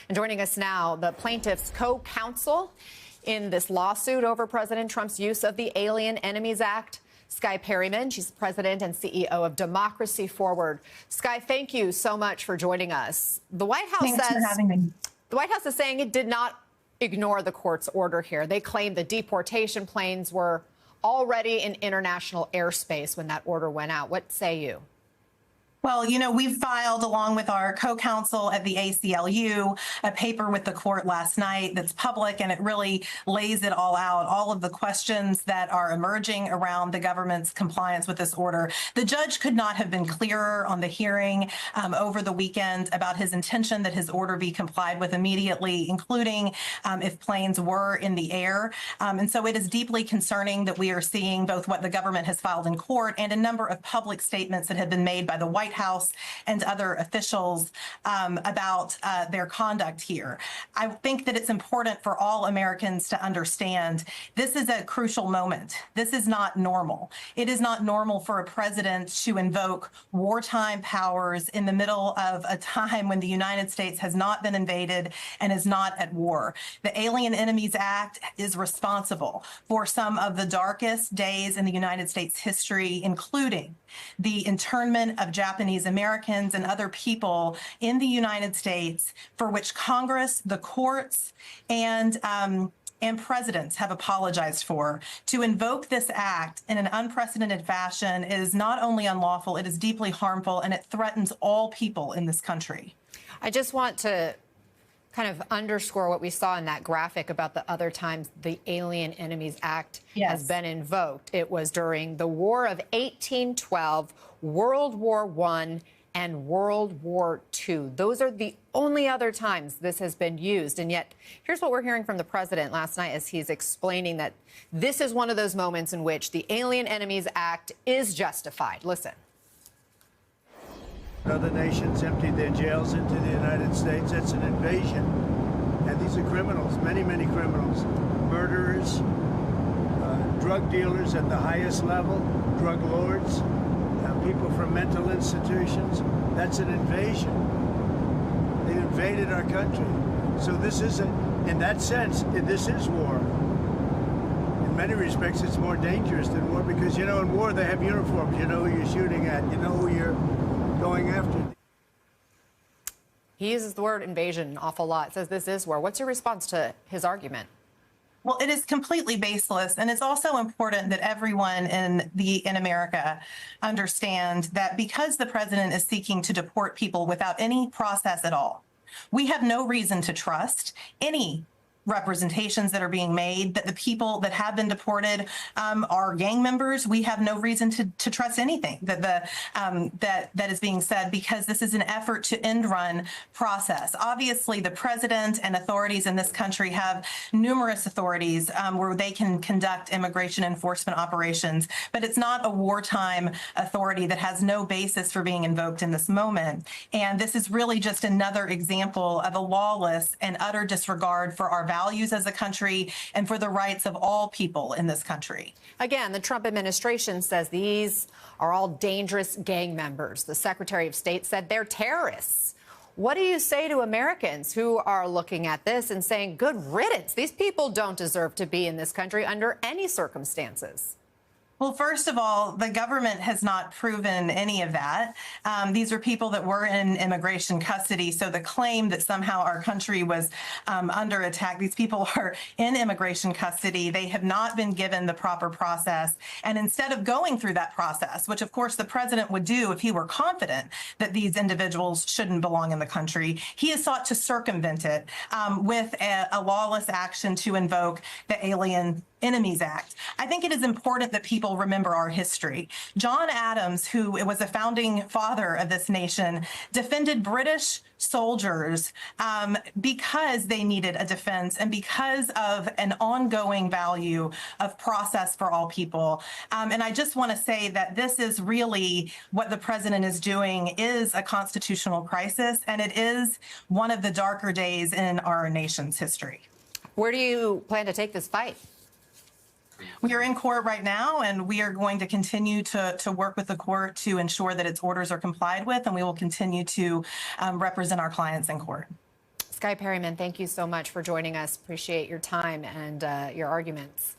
And joining us now, the plaintiff's co-counsel in this lawsuit over President Trump's use of the Alien Enemies Act, Skye Perryman. She's the president and CEO of Democracy Forward. Skye, thank you so much for joining us. The White House Thanks for having me. The White House is saying it did not ignore the court's order here. They claim the deportation planes were already in international airspace when that order went out. What say you? Well, you know, we've filed, along with our co-counsel at the ACLU, a paper with the court last night that's public, and it really lays it all out, all of the questions that are emerging around the government's compliance with this order. The judge could not have been clearer on the hearing over the weekend about his intention that his order be complied with immediately, including if planes were in the air. And so it is deeply concerning that we are seeing both what the government has filed in court and a number of public statements that have been made by the White House and other officials about their conduct here. I think that it's important for all Americans to understand this is a crucial moment. This is not normal. It is not normal for a president to invoke wartime powers in the middle of a time when the United States has not been invaded and is not at war. The Alien Enemies Act is responsible for some of the darkest days in the United States history, including the internment of Japanese Americans and other people in the United States, for which Congress, the courts, and presidents have apologized for. To invoke this act in an unprecedented fashion is not only unlawful, it is deeply harmful, and it threatens all people in this country. I just want to kind of underscore what we saw in that graphic about the other times the Alien Enemies Act has been invoked. It was during the War of 1812, World War I, and World War II. Those are the only other times this has been used. And yet, here's what we're hearing from the president last night as he's explaining that this is one of those moments in which the Alien Enemies Act is justified. Listen. Other nations emptied their jails into the United States. That's an invasion. And these are criminals, many, many criminals. Murderers, drug dealers at the highest level, drug lords, people from mental institutions. That's an invasion. They invaded our country. So this isn't, in that sense, this is war. In many respects, it's more dangerous than war because, you know, in war, they have uniforms. You know who you're shooting at. You know who you're going after. He uses the word invasion an awful lot. Says this is war. What's your response to his argument? Well, it is completely baseless, and it's also important that everyone in America understand that because the president is seeking to deport people without any process at all, we have no reason to trust any representations that are being made that the people that have been deported are gang members. We have no reason to trust anything that that is being said because this is an effort to end run process. Obviously, the president and authorities in this country have numerous authorities where they can conduct immigration enforcement operations, but it's not a wartime authority that has no basis for being invoked in this moment. And this is really just another example of a lawless and utter disregard for our values as a country and for the rights of all people in this country. Again, the Trump administration says these are all dangerous gang members. The Secretary of State said they're terrorists. What do you say to Americans who are looking at this and saying, good riddance, these people don't deserve to be in this country under any circumstances? Well, first of all, the government has not proven any of that. These are people that were in immigration custody. So the claim that somehow our country was under attack, these people are in immigration custody. They have not been given the proper process. And instead of going through that process, which of course the president would do if he were confident that these individuals shouldn't belong in the country, he has sought to circumvent it with a lawless action to invoke the Alien Enemies Act. I think it is important that people remember our history. John Adams, who was a founding father of this nation, defended British soldiers because they needed a defense and because of an ongoing value of process for all people. And I just want to say that this is really what the president is doing is a constitutional crisis, and it is one of the darker days in our nation's history. Where do you plan to take this fight? We are in court right now, and we are going to continue to work with the court to ensure that its orders are complied with, and we will continue to represent our clients in court. Skye Perryman, thank you so much for joining us. Appreciate your time and your arguments.